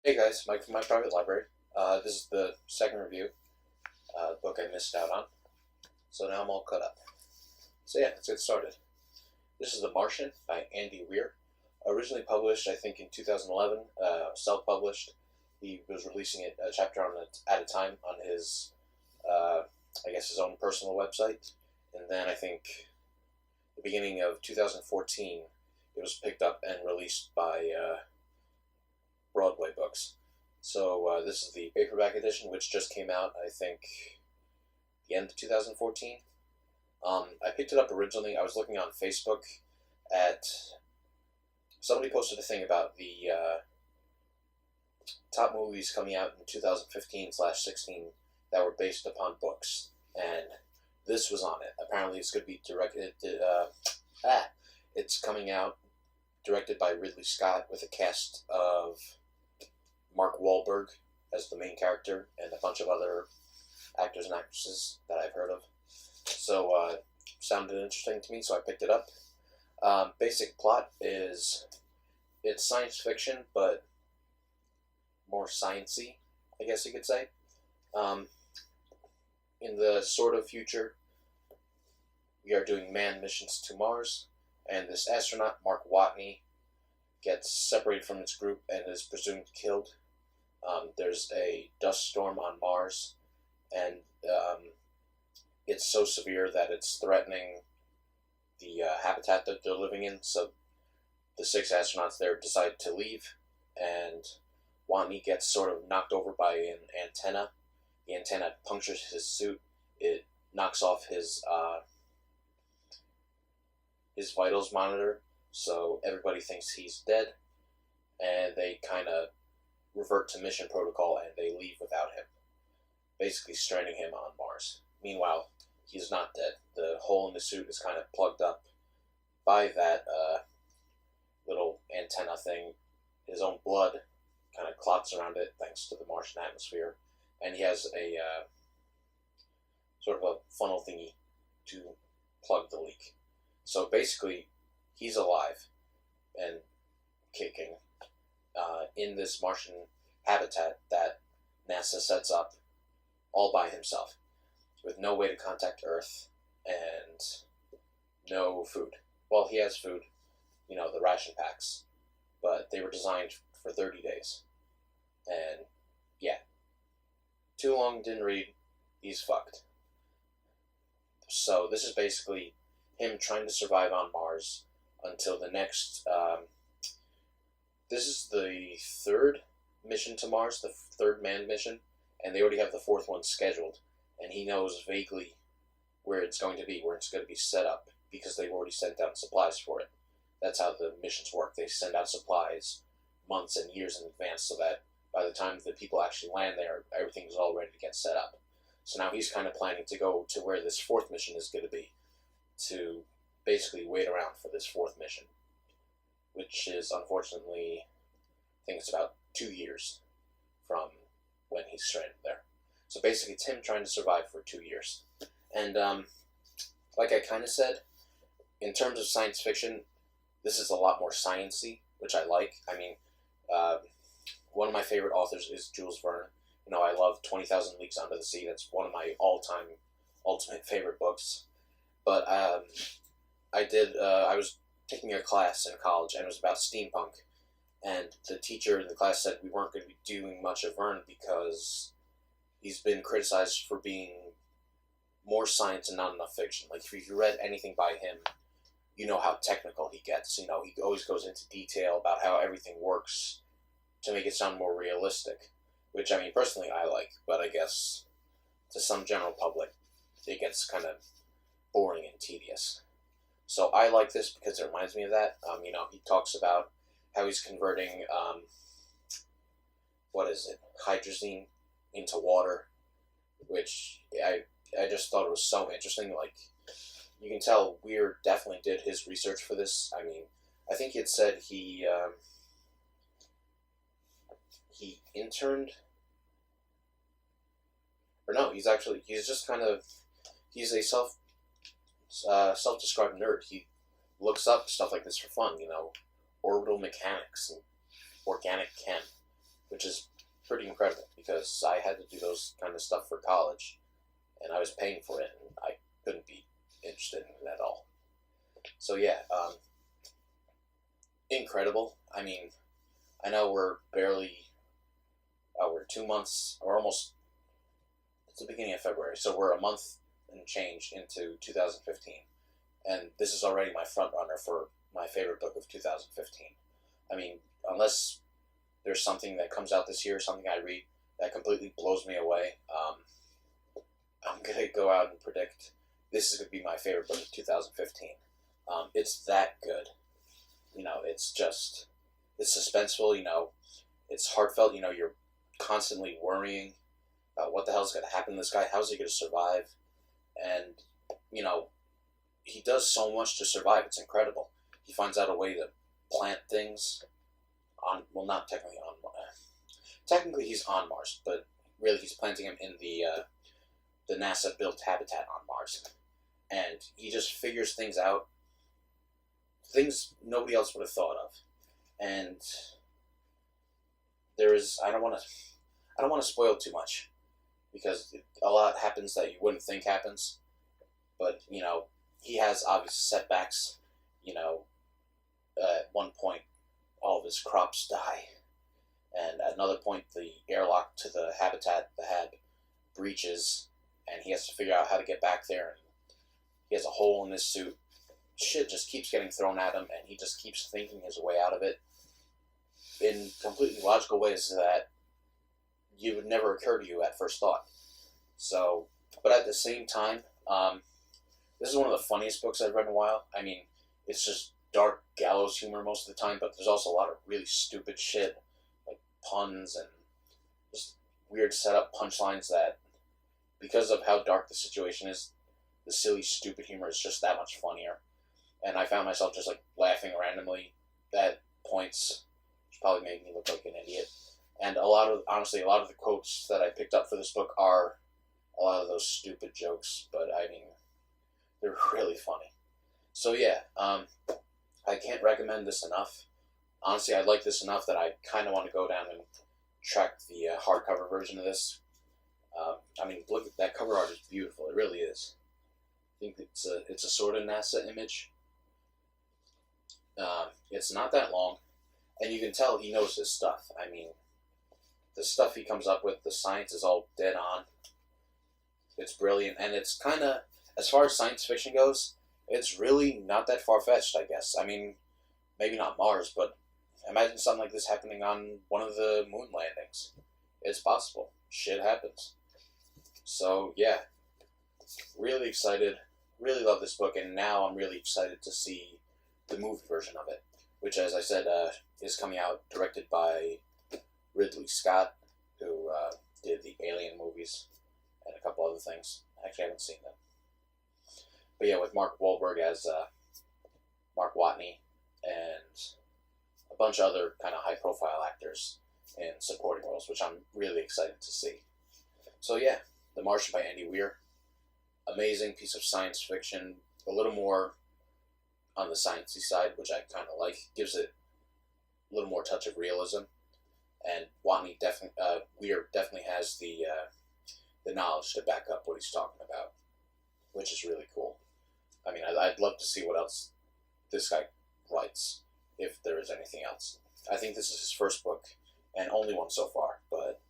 Hey guys, Mike from my private library. This is the second review, book I missed out on. So now I'm all caught up. So yeah, let's get started. This is The Martian by Andy Weir'd. Originally published, I think, in 2011, self-published. He was releasing it a chapter at a time on his, I guess, his own personal website. And then I think the beginning of 2014, it was picked up and released by Broadway Books. So this is the paperback edition, which just came out, I think, the end of 2014. I picked it up originally. I was looking on Facebook at somebody posted a thing about the top movies coming out in 2015/16 that were based upon books, and this was on it. Apparently, it's going to be directed. It's coming out directed by Ridley Scott with a cast of Mark Wahlberg as the main character and a bunch of other actors and actresses that I've heard of. So sounded interesting to me, so I picked it up. Basic plot is it's science fiction, but more sciencey, I guess you could say. In the sort of future, we are doing manned missions to Mars, and this astronaut, Mark Watney, gets separated from his group and is presumed killed. There's a dust storm on Mars, and it's so severe that it's threatening the habitat that they're living in. So the 6 astronauts there decide to leave, and Watney gets sort of knocked over by an antenna. The antenna punctures his suit. It knocks off his vitals monitor, so everybody thinks he's dead, and they kind of revert to mission protocol and they leave without him, basically stranding him on Mars. Meanwhile, he's not dead. The hole in the suit is kind of plugged up by that little antenna thing. His own blood kind of clots around it thanks to the Martian atmosphere, and he has a sort of a funnel thingy to plug the leak. So basically, he's alive and kicking in this Martian habitat that NASA sets up all by himself, with no way to contact Earth and no food. Well, he has food, the ration packs, but they were designed for 30 days. And yeah, too long, didn't read, he's fucked. So this is basically him trying to survive on Mars until the next. This is the 3rd mission to Mars, the 3rd manned mission, and they already have the 4th one scheduled. And he knows vaguely where it's going to be, where it's going to be set up, because they've already sent out supplies for it. That's how the missions work. They send out supplies months and years in advance, so that by the time the people actually land there, everything is all ready to get set up. So now he's kind of planning to go to where this 4th mission is going to be, to basically wait around for this 4th mission, which is unfortunately, I think it's about 2 years from when he's stranded there. So basically, it's him trying to survive for 2 years. And like I kind of said, in terms of science fiction, this is a lot more sciencey, which I like. I mean, one of my favorite authors is Jules Verne. I love 20,000 Leagues Under the Sea. That's one of my all-time ultimate favorite books. But I was taking a class in college, and it was about steampunk. And the teacher in the class said we weren't going to be doing much of Verne because he's been criticized for being more science and not enough fiction. Like, if you read anything by him, you know how technical he gets. He always goes into detail about how everything works to make it sound more realistic, which, I mean, personally I like, but I guess to some general public, it gets kind of boring and tedious. So I like this because it reminds me of that. He talks about how he's converting, hydrazine into water, which I just thought it was so interesting. Like, you can tell Weir definitely did his research for this. I mean, I think he had said he interned, or no, he's a self-described nerd. He looks up stuff like this for fun, orbital mechanics and organic chem. which is pretty incredible because I had to do those kind of stuff for college, and I was paying for it, and I couldn't be interested in it at all. So yeah, incredible. I mean, I know we're 2 months, or almost, it's the beginning of February, so we're a month and change into 2015, and this is already my front runner for my favorite book of 2015. I mean, unless there's something that comes out this year, something I read that completely blows me away, I'm going to go out and predict this is going to be my favorite book of 2015. It's that good. You know, it's suspenseful, you know, it's heartfelt, you know, you're constantly worrying about what the hell's going to happen to this guy, how's he going to survive, and, you know, he does so much to survive, it's incredible. He finds out a way to plant things on, well, not technically on Mars. Technically he's on Mars, but really he's planting him in the NASA-built habitat on Mars. And he just figures things out, things nobody else would have thought of. And there is, I don't want to spoil too much, because a lot happens that you wouldn't think happens. But, you know, he has obvious setbacks. You know, at one point, all of his crops die. And at another point, the airlock to the habitat, the hab, breaches, and he has to figure out how to get back there. And he has a hole in his suit. Shit just keeps getting thrown at him, and he just keeps thinking his way out of it in completely logical ways that you would never occur to you at first thought. So, but at the same time, this is one of the funniest books I've read in a while. I mean, it's just dark gallows humor most of the time, but there's also a lot of really stupid shit, like puns and just weird setup punchlines that, because of how dark the situation is, the silly, stupid humor is just that much funnier. And I found myself just like laughing randomly at points, which probably made me look like an idiot. And honestly, a lot of the quotes that I picked up for this book are a lot of those stupid jokes, but I mean, they're really funny. So yeah, I can't recommend this enough. Honestly, I like this enough that I kind of want to go down and track the hardcover version of this. I mean, look at that cover art; is beautiful. It really is. I think it's a sort of NASA image. It's not that long, and you can tell he knows his stuff. I mean, the stuff he comes up with, the science is all dead on. It's brilliant, and it's kind of, as far as science fiction goes, it's really not that far-fetched, I guess. I mean, maybe not Mars, but imagine something like this happening on one of the moon landings. It's possible. Shit happens. So, yeah. Really excited. Really love this book, and now I'm really excited to see the movie version of it, which, as I said, is coming out, directed by Ridley Scott, who did the Alien movies and a couple other things. Actually, I haven't seen them. But yeah, with Mark Wahlberg as Mark Watney and a bunch of other kind of high-profile actors in supporting roles, which I'm really excited to see. So yeah, The Martian by Andy Weir'd. Amazing piece of science fiction, a little more on the sciencey side, which I kind of like. Gives it a little more touch of realism. And Weird definitely has the knowledge to back up what he's talking about, which is really cool. I mean, I'd love to see what else this guy writes, if there is anything else. I think this is his first book, and only one so far, but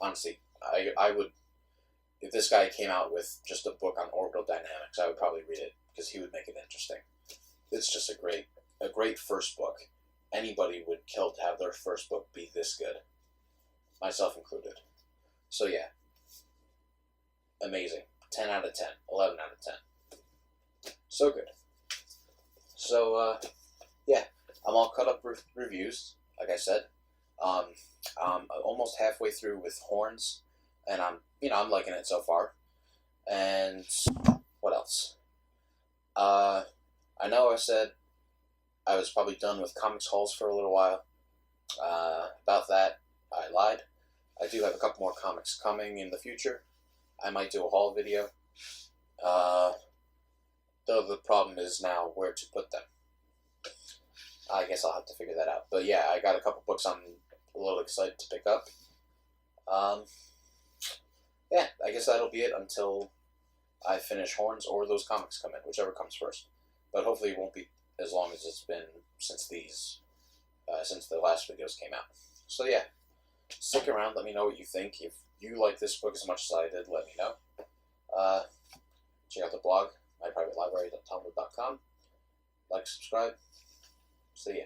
honestly, I would, if this guy came out with just a book on orbital dynamics, I would probably read it, because he would make it interesting. It's just a great first book. Anybody would kill to have their first book be this good, myself included. So yeah, amazing. 10 out of 10, 11 out of 10. So good. So, yeah, I'm all caught up with reviews, like I said. I'm almost halfway through with Horns, and I'm liking it so far. And what else? I know I said I was probably done with comics hauls for a little while. About that, I lied. I do have a couple more comics coming in the future. I might do a haul video. Though the problem is now where to put them. I guess I'll have to figure that out. But yeah, I got a couple books on a little excited to pick up. Yeah, I guess that'll be it until I finish Horns or those comics come in, whichever comes first. But hopefully it won't be as long as it's been since the last videos came out. So yeah, stick around, let me know what you think. If you like this book as much as I did, let me know. Check out the blog, myprivatelibrary.tumblr.com. Like, subscribe. See ya.